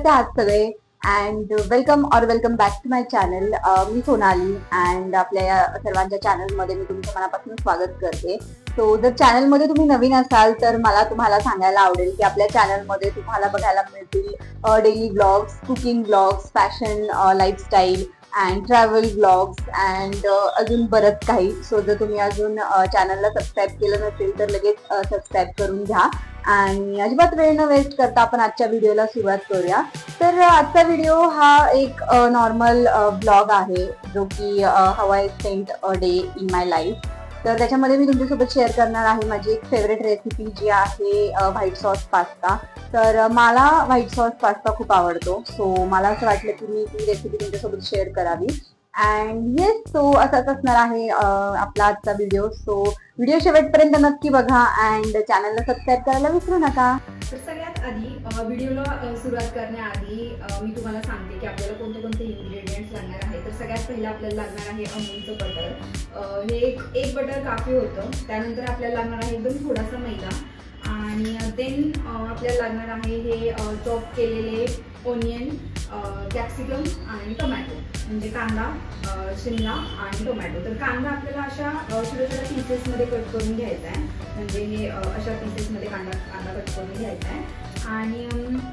करते आहात सगळे and welcome back to my channel. मी सोनाली अँड आपल्या सर्वांच्या चॅनलमध्ये मी तुमचं मनापासून स्वागत करते. सो जर चॅनलमध्ये तुम्ही नवीन असाल तर मला तुम्हाला सांगायला आवडेल की आपल्या चॅनलमध्ये तुम्हाला बघायला मिळतील daily blogs, cooking blogs, fashion, lifestyle and travel blogs and अजून बरंच काही. सो जर तुम्ही अजून चॅनलला सबस्क्राईब केलं नसेल तर लगेच सबस्क्राईब करून घ्या. आणि अजिबात वेळ न वेस्ट करता आपण आजच्या व्हिडिओला सुरुवात करूया. तर आजचा व्हिडिओ हा एक नॉर्मल ब्लॉग आहे जो की how I spent a day in my life. तर त्याच्यामध्ये मी तुमच्यासोबत शेअर करणार आहे माझी एक फेवरेट रेसिपी जी आहे व्हाईट सॉस पास्ता. तर मला व्हाईट सॉस पास्ता खूप आवडतो. सो मला असं वाटलं की मी ती रेसिपी तुमच्यासोबत शेअर करावी. अँड येस, सो असाच असणार आहे आपला आजचा व्हिडिओ. सो व्हिडिओ शेवटपर्यंत नक्की बघा अँड चॅनलला सबस्क्राईब करायला विसरू नका. तर सगळ्यात आधी व्हिडिओला सुरुवात करण्याआधी मी तुम्हाला सांगते की आपल्याला कोणते कोणते इन्ग्रेडियंट्स लागणार आहे. तर सगळ्यात पहिलं आपल्याला लागणार आहे अमूलचं बटर. हे एक बटर काफी होतं. त्यानंतर आपल्याला लागणार आहे एकदम थोडासा मैदा आणि देन आपल्याला लागणार आहे हे चॉप केलेले ओनियन, कॅप्सिकम आणि टोमॅटो, म्हणजे कांदा, शिमला आणि टोमॅटो. तर कांदा आपल्याला अशा छोट्या छोट्या पीसेसमध्ये कट करून घ्यायचा आहे, म्हणजे हे अशा पीसेसमध्ये कांदा कट करून घ्यायचा आहे. आणि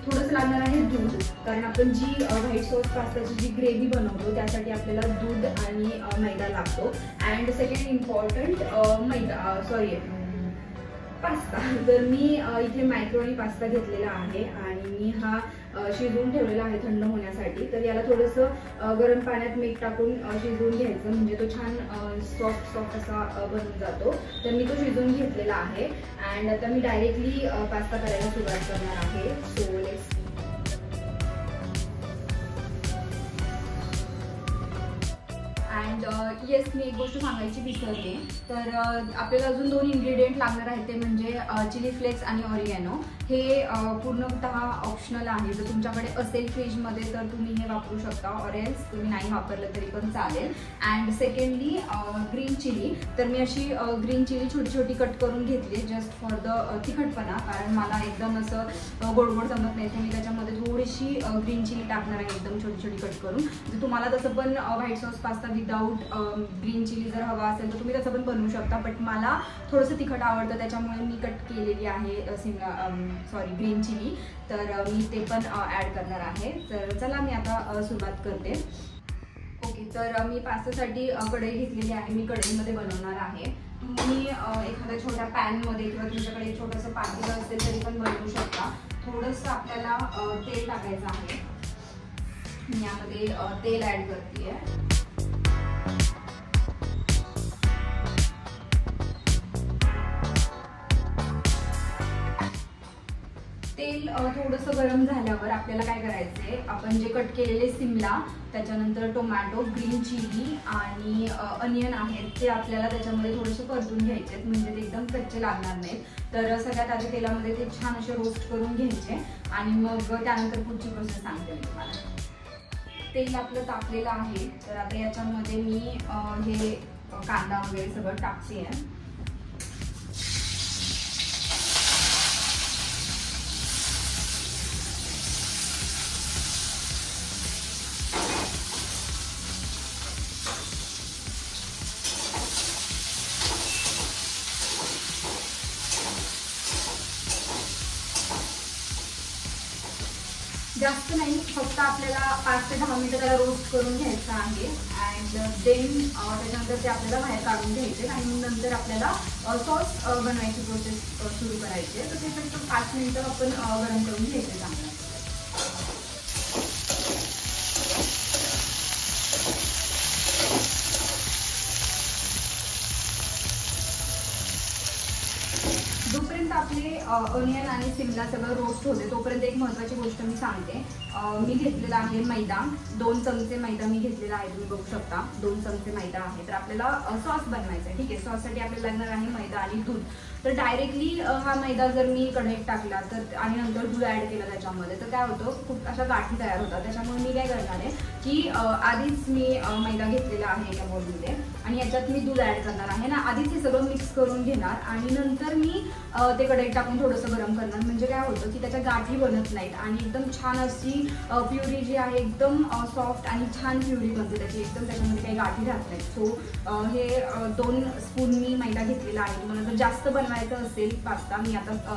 थोडंसं लागणार आहे दूध, कारण आपण जी व्हाईट सॉस पास्ताची जी ग्रेव्ही बनवतो त्यासाठी आपल्याला दूध आणि मैदा लागतो. And second important pasta. तर मी इथे मायक्रोनी पास्ता घेतलेला आहे आणि मी हा शिजवून ठेवलेला आहे थंड होण्यासाठी. तर याला थोडंसं गरम पाण्यात मीठ टाकून शिजवून घ्यायचं, म्हणजे तो छान सॉफ्ट असा बनून जातो. तर मी तो शिजवून घेतलेला आहे अँड आता मी डायरेक्टली पास्ता करायला सुरुवात करणार आहे. सो लेट्स अँड येस, मी एक गोष्ट सांगायची विसरले. तर आपल्याला अजून 2 इन्ग्रेडियंट लागणार आहेत, ते म्हणजे चिली फ्लेक्स आणि ऑरिगॅनो. हे पूर्णतः ऑप्शनल आहे. जर तुमच्याकडे असेल फ्रीजमध्ये तर तुम्ही हे वापरू शकता, ऑर एल्स तुम्ही नाही वापरलं तरी पण चालेल. And secondly green chilli. तर मी अशी ग्रीन चिली छोटी छोटी कट करून घेतली जस्ट फॉर द तिखटपणा, कारण मला एकदम असं गोड गोड जमत नाही. तर मी त्याच्यामध्ये थोडीशी ग्रीन चिली टाकणार आहे एकदम छोटी छोटी कट करून. जर तुम्हाला तसं पण white sauce pasta without green chilli जर हवा असेल तर तुम्ही तसं पण बनवू शकता, बट मला थोडंसं तिखट आवडतं त्याच्यामुळे मी कट केलेली आहे ग्रीन चिली. तर मी ते पण ॲड करणार आहे. तर चला मी आता सुरुवात करते. ओके, तर मी पास्तासाठी कढई घेतलेली आहे. मी कढईमध्ये बनवणार आहे. तुम्ही एखाद्या छोट्या पॅनमध्ये किंवा तुमच्याकडे एक छोटंसं पातेलं असेल तरी पण बनवू शकता. थोडंसं आपल्याला तेल टाकायचं आहे. मी यामध्ये तेल ॲड करते आहे. तेल थोडंसं गरम झाल्यावर आपल्याला काय करायचं आहे, आपण जे कट केलेले शिमला, त्याच्यानंतर टोमॅटो, ग्रीन चिली आणि अनियन आहेत ते आपल्याला त्याच्यामध्ये थोडेसे परतून घ्यायचे आहेत, म्हणजे ते एकदम कच्चे लागणार नाहीत. तर सगळ्यात आधी तेलामध्ये ते छान असे रोस्ट करून घ्यायचे आणि मग त्यानंतर पुढची प्रोसेस सांगते मी तुम्हाला. तेल आपलं तापलेलं आहे. तर आता याच्यामध्ये मी हे कांदा वगैरे सगळं टाकते आहे. जास्त नाही, फक्त आपल्याला 5 ते 10 मिनिटं त्याला रोस्ट करून घ्यायचं आहे. अँड देन त्याच्यानंतर ते आपल्याला बाहेर काढून घ्यायचे आणि मग नंतर आपल्याला सॉस बनवायची प्रोसेस सुरू करायची आहे. तर ते फक्त 5 मिनिटं आपण गरम करून घ्यायचे चांगलं. जोपर्यंत आपले ऑनियन आणि शिमला सगळं रोस्ट होते तोपर्यंत एक महत्त्वाची गोष्ट मी सांगते. मी घेतलेला आहे मैदा. 2 चमचे मैदा मी घेतलेला आहे, तुम्ही बघू शकता 2 चमचे मैदा आहे. तर आपल्याला सॉस बनवायचा आहे. ठीक आहे, सॉससाठी आपल्याला लागणार आहे मैदा आणि दूध. तर डायरेक्टली हा मैदा जर मी कढईत टाकला तर आणि नंतर दूध ॲड केलं त्याच्यामध्ये तर काय होतं, खूप अशा गाठी तयार होतात. त्याच्यामुळे मी काय करणार आहे की आधीच मी मैदा घेतलेला आहे एका बोलमध्ये आणि याच्यात मी दूध ॲड करणार आहे ना. आधीच हे सगळं मिक्स करून घेणार आणि नंतर मी ते कढईत टाकून थोडंसं गरम करणार. म्हणजे काय होतं की त्याच्या गाठी बनत नाहीत आणि एकदम छान अशी त्याची प्युरी जी आहे एकदम सॉफ्ट आणि छान प्युरी बनते त्याची, एकदम त्याच्यामध्ये काही गाठी राहत नाहीत. सो हे 2 स्पून मी मैदा घेतलेला आहे. तुम्हाला जर जास्त बनवायचं असेल पास्ता, मी आता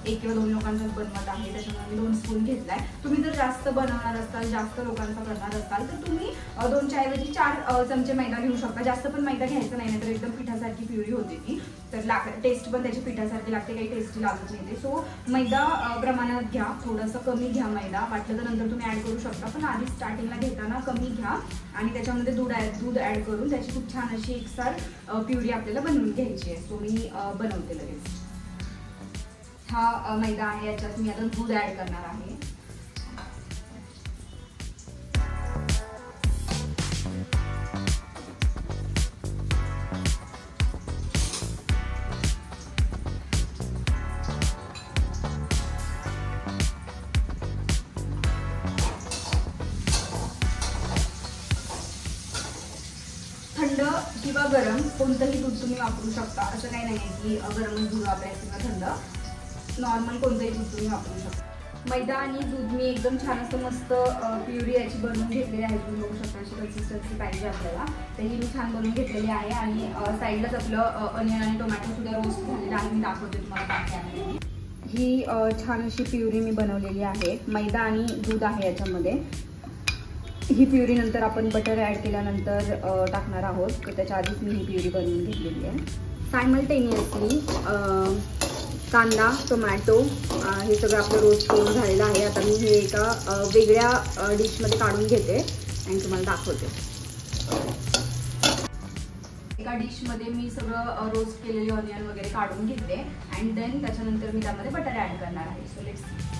1 किंवा 2 लोकांचाच बनवत आहे त्याच्यामुळे मी 2 स्पून घेतलाय. तुम्ही जर जास्त बनवणार असाल, जास्त लोकांचा करणार असाल तर तुम्ही 2च्या ऐवजी 4 चमचे मैदा घेऊ शकता. जास्त पण मैदा घ्यायचा नाही, तर एकदम पिठासारखी प्युरी होते ती, तर टेस्ट पण त्याची पिठासारखी लागते, काही टेस्टी लागत नाही ते. सो मैदा प्रमाणात घ्या, थोडंसं कमी घ्या मैदा, वाटलं तर नंतर तुम्ही ॲड करू शकता, पण आधी स्टार्टिंगला घेताना कमी घ्या. आणि त्याच्यामध्ये दूध ॲड करून त्याची खूप छान अशी एकसार प्युरी आपल्याला बनवून घ्यायची आहे. सो मी बनवते लगेच. हा मैदा आहे, याच्यात मी आता दूध ॲड करणार आहे. थंड किंवा गरम कोणतंही दूध तुम्ही वापरू शकता, असं काही नाही आहे की गरमच दूध वापरायचं किंवा थंड, नॉर्मल कोणतंही दूध तुम्ही वापरू शकता. मैदा आणि दूध मी एकदम छान असं मस्त प्युरी याची बनवून घेतलेली आहे. तुम्ही बघू शकता अशी कन्सिस्टन्सी पाहिजे आपल्याला, तर ही मी छान बनवून घेतलेली आहे. आणि साईडलाच आपलं अनियन आणि टोमॅटो सुद्धा रोस्ट झालेला आहे, मी दाखवते तुम्हाला बाकी. ही छान अशी प्युरी मी बनवलेली आहे. मैदा आणि दूध आहे याच्यामध्ये. ही प्युरी नंतर आपण बटर ॲड केल्यानंतर टाकणार आहोत, तर त्याच्या आधीच मी ही प्युरी बनवून घेतलेली आहे. सायमल्टेनियसली कांदा, टोमॅटो हे सगळं आपलं रोस्ट करून झालेलं आहे. आता मी हे एका वेगळ्या डिशमध्ये काढून घेते आणि तुम्हाला दाखवते. एका डिशमध्ये मी सगळं रोस्ट केलेले ऑनियन वगैरे काढून घेते अँड देन त्याच्यानंतर मी त्यामध्ये बटर ॲड करणार आहे. So let's C.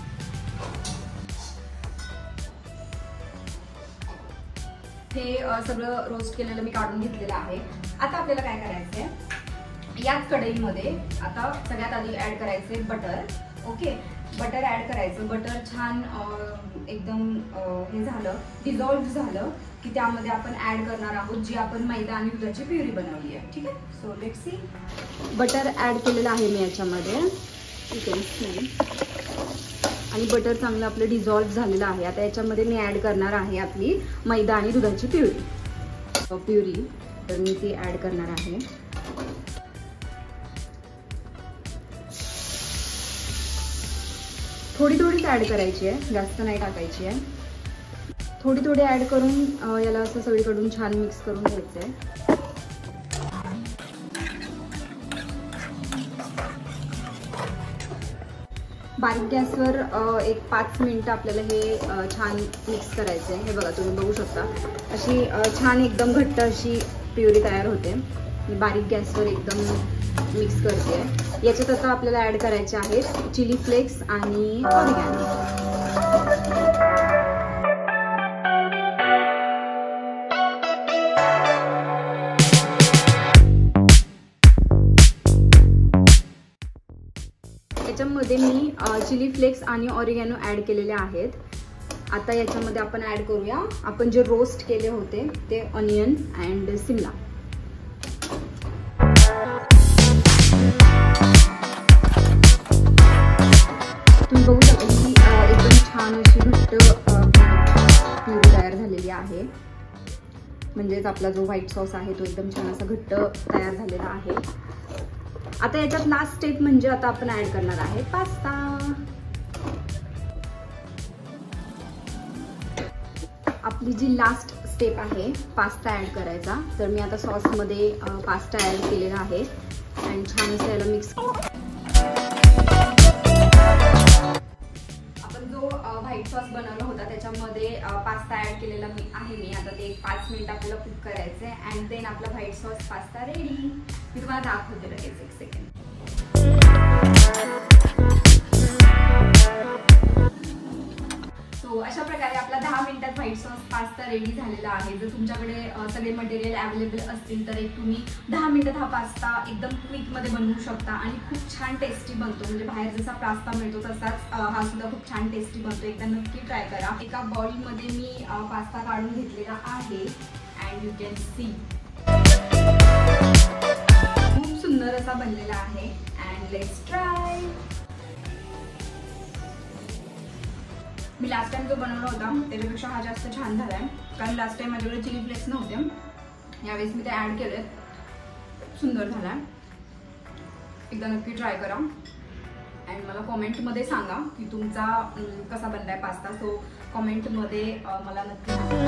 हे सगळं रोस्ट केलेलं मी काढून घेतलेलं आहे. आता आपल्याला काय करायचं आहे, याच कढईमध्ये आता सगळ्यात आधी ॲड करायचे बटर. ओके, बटर ॲड करायचं. बटर छान एकदम हे झालं, डिझॉल्व्ह झालं की त्यामध्ये आपण ॲड करणार आहोत जी आपण मैदा आणि दुधाची प्युरी बनवली आहे. ठीक आहे, so let's see. Butter add केलेलं आहे मी याच्यामध्ये, ठीक आहे. आणि बटर चांगलं आपलं डिझॉल्व्ह झालेलं आहे. आता याच्यामध्ये मी ॲड करणार आहे आपली मैदा आणि दुधाची प्युरी. तर मी ती ॲड करणार आहे. थोडी थोडीच ॲड करायची आहे, जास्त नाही टाकायची आहे. थोडी थोडी ॲड करून याला असं सगळीकडून छान मिक्स करून घ्यायचं आहे. बारीक गॅसवर एक 5 मिनिटं आपल्याला हे छान मिक्स करायचं आहे. हे बघा, तुम्ही बघू शकता अशी छान एकदम घट्ट अशी प्युरी तयार होते. मी बारीक गॅसवर एकदम मिक्स करते. याच्यात आता आपल्याला ॲड करायचे आहेत चिली फ्लेक्स आणि ऑरिगॅनो. याच्यामध्ये मी चिली फ्लेक्स आणि ऑरिगॅनो ॲड केलेले आहेत. आता याच्यामध्ये आपण ॲड करूया आपण जे रोस्ट केले होते ते ऑनियन अँड सिमला. तुम्ही बघू शकता की एकदम छान अशी घट्ट प्युरी तयार झालेली आहे. म्हणजेच आपला जो व्हाईट सॉस आहे तो एकदम छान असा घट्ट तयार झालेला आहे. आता याच्यात लास्ट स्टेप म्हणजे आता आपण ऍड करणार आहे पास्ता. आपली जी लास्ट स्टेप आहे पास्ता ऍड करायचा. तर मी आता सॉस मध्ये पास्ता ऍड केलेला आहे आणि छान असं याला मिक्स. आपण जो व्हाईट सॉस बनवला होता त्याच्यामध्ये पास्ता ऍड केलेला आहे मी. आता ते 5 मिनिट आपल्याला कुक करायचं आहे अँड देन आपला व्हाईट सॉस पास्ता रेडी. मी तुम्हाला दाखवते लगेच 1 सेकंड. सो अशा प्रकारे आपला 10 मिनिटात व्हाईट सॉस पास्ता रेडी झालेला आहे. जर तुमच्याकडे सगळे मटेरियल अवेलेबल असतील तर एक तुम्ही 10 मिनिटात हा पास्ता एकदम क्विकमध्ये बनवू शकता आणि खूप छान टेस्टी बनतो. म्हणजे बाहेर जसा पास्ता मिळतो तसाच हा सुद्धा खूप छान टेस्टी बनतो. एकदा नक्की ट्राय करा. एका बाउलमध्ये मी पास्ता काढून घेतलेला आहे अँड यू कॅन सी खूप सुंदर असा बनलेला आहे. And let's try. Me last time जो बनवला होता त्याच्यापेक्षा हा जास्त छान झाला आहे, कारण लास्ट टाइम माझ्याकडे चिली फ्लेक्स नव्हते, यावेळेस मी ते ॲड केलेत. सुंदर झाला आहे. एकदा नक्की ट्राय करा अँड मला कॉमेंटमध्ये सांगा की तुमचा कसा बनलाय पास्ता. सो कॉमेंटमध्ये मला नक्की सांगा.